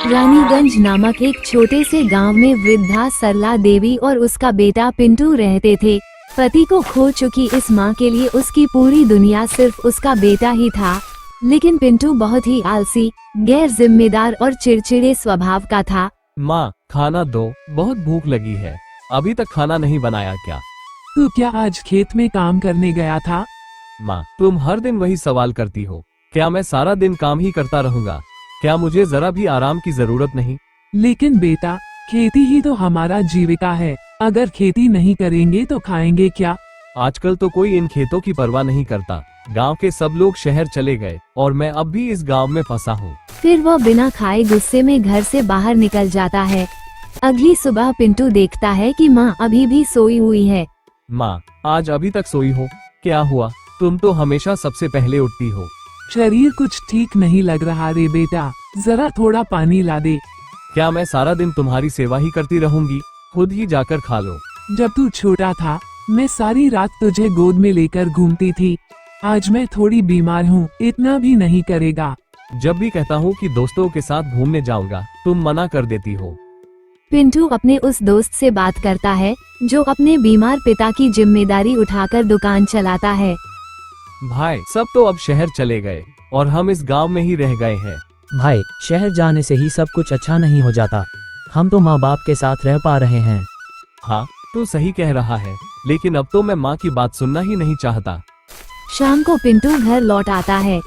रानीगंज नामक एक छोटे से गांव में वृद्धा सरला देवी और उसका बेटा पिंटू रहते थे। पति को खो चुकी इस मां के लिए उसकी पूरी दुनिया सिर्फ उसका बेटा ही था। लेकिन पिंटू बहुत ही आलसी, गैर जिम्मेदार और चिड़चिड़े स्वभाव का था। माँ, खाना दो, बहुत भूख लगी है। अभी तक खाना नहीं बनाया क्या? तू क्या आज खेत में काम करने गया था? माँ, तुम हर दिन वही सवाल करती हो। क्या मैं सारा दिन काम ही करता रहूंगा? क्या मुझे जरा भी आराम की जरूरत नहीं? लेकिन बेटा, खेती ही तो हमारा जीविका है। अगर खेती नहीं करेंगे तो खाएंगे क्या? आजकल तो कोई इन खेतों की परवाह नहीं करता। गांव के सब लोग शहर चले गए और मैं अब भी इस गांव में फंसा हूँ। फिर वह बिना खाए गुस्से में घर से बाहर निकल जाता है। अगली सुबह पिंटू देखता है कि माँ अभी भी सोई हुई है। माँ, आज अभी तक सोई हो? क्या हुआ? तुम तो हमेशा सबसे पहले उठती हो। शरीर कुछ ठीक नहीं लग रहा रे बेटा, जरा थोड़ा पानी ला दे। क्या मैं सारा दिन तुम्हारी सेवा ही करती रहूंगी? खुद ही जाकर खा लो। जब तू छोटा था, मैं सारी रात तुझे गोद में लेकर घूमती थी। आज मैं थोड़ी बीमार हूँ, इतना भी नहीं करेगा। जब भी कहता हूँ कि दोस्तों के साथ घूमने जाऊंगा, तुम मना कर देती हो। पिंटू अपने उस दोस्त से बात करता है जो अपने बीमार पिता की जिम्मेदारी उठाकर दुकान चलाता है। भाई, सब तो अब शहर चले गए और हम इस गांव में ही रह गए हैं। भाई, शहर जाने से ही सब कुछ अच्छा नहीं हो जाता। हम तो माँ बाप के साथ रह पा रहे हैं। हाँ, तू सही कह रहा है, लेकिन अब तो मैं माँ की बात सुनना ही नहीं चाहता। शाम को पिंटू घर लौट आता है।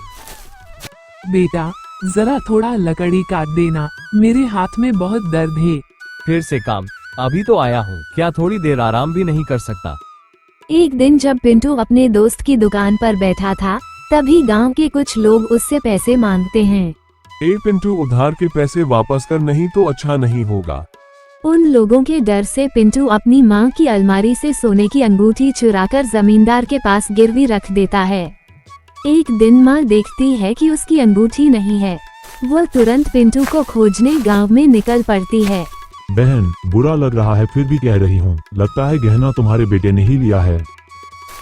बेटा, जरा थोड़ा लकड़ी काट देना, मेरे हाथ में बहुत दर्द है। फिर से काम? अभी तो आया हूँ, क्या थोड़ी देर आराम भी नहीं कर सकता? एक दिन जब पिंटू अपने दोस्त की दुकान पर बैठा था, तभी गांव के कुछ लोग उससे पैसे मांगते हैं। ए पिंटू, उधार के पैसे वापस कर, नहीं तो अच्छा नहीं होगा। उन लोगों के डर से पिंटू अपनी मां की अलमारी से सोने की अंगूठी चुराकर जमींदार के पास गिरवी रख देता है। एक दिन मां देखती है कि उसकी अंगूठी नहीं है। वह तुरंत पिंटू को खोजने गांव में निकल पड़ती है। बहन, बुरा लग रहा है फिर भी कह रही हूँ, लगता है गहना तुम्हारे बेटे ने ही लिया है।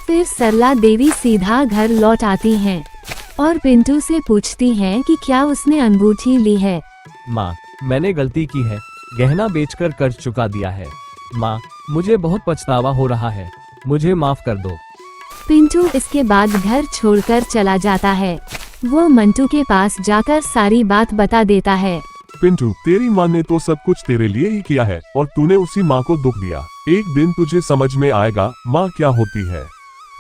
फिर सरला देवी सीधा घर लौट आती हैं और पिंटू से पूछती हैं कि क्या उसने अंगूठी ली है। माँ, मैंने गलती की है, गहना बेचकर कर्ज चुका दिया है। माँ, मुझे बहुत पछतावा हो रहा है, मुझे माफ कर दो। पिंटू इसके बाद घर छोड़कर चला जाता है। वो मंटू के पास जाकर सारी बात बता देता है। पिंटू, तेरी माँ ने तो सब कुछ तेरे लिए ही किया है और तूने उसी माँ को दुख दिया। एक दिन तुझे समझ में आएगा माँ क्या होती है।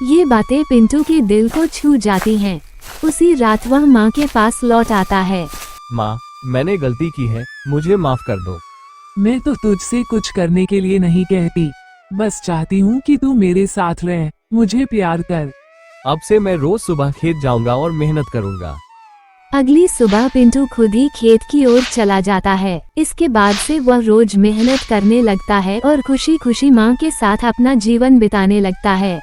ये बातें पिंटू के दिल को छू जाती हैं। उसी रात वह माँ के पास लौट आता है। माँ, मैंने गलती की है, मुझे माफ कर दो। मैं तो तुझसे कुछ करने के लिए नहीं कहती, बस चाहती हूँ कि तू मेरे साथ रह, मुझे प्यार कर। अब से मैं रोज सुबह खेत जाऊंगा और मेहनत करूंगा। अगली सुबह पिंटू खुद ही खेत की ओर चला जाता है। इसके बाद से वह रोज मेहनत करने लगता है और खुशी खुशी माँ के साथ अपना जीवन बिताने लगता है।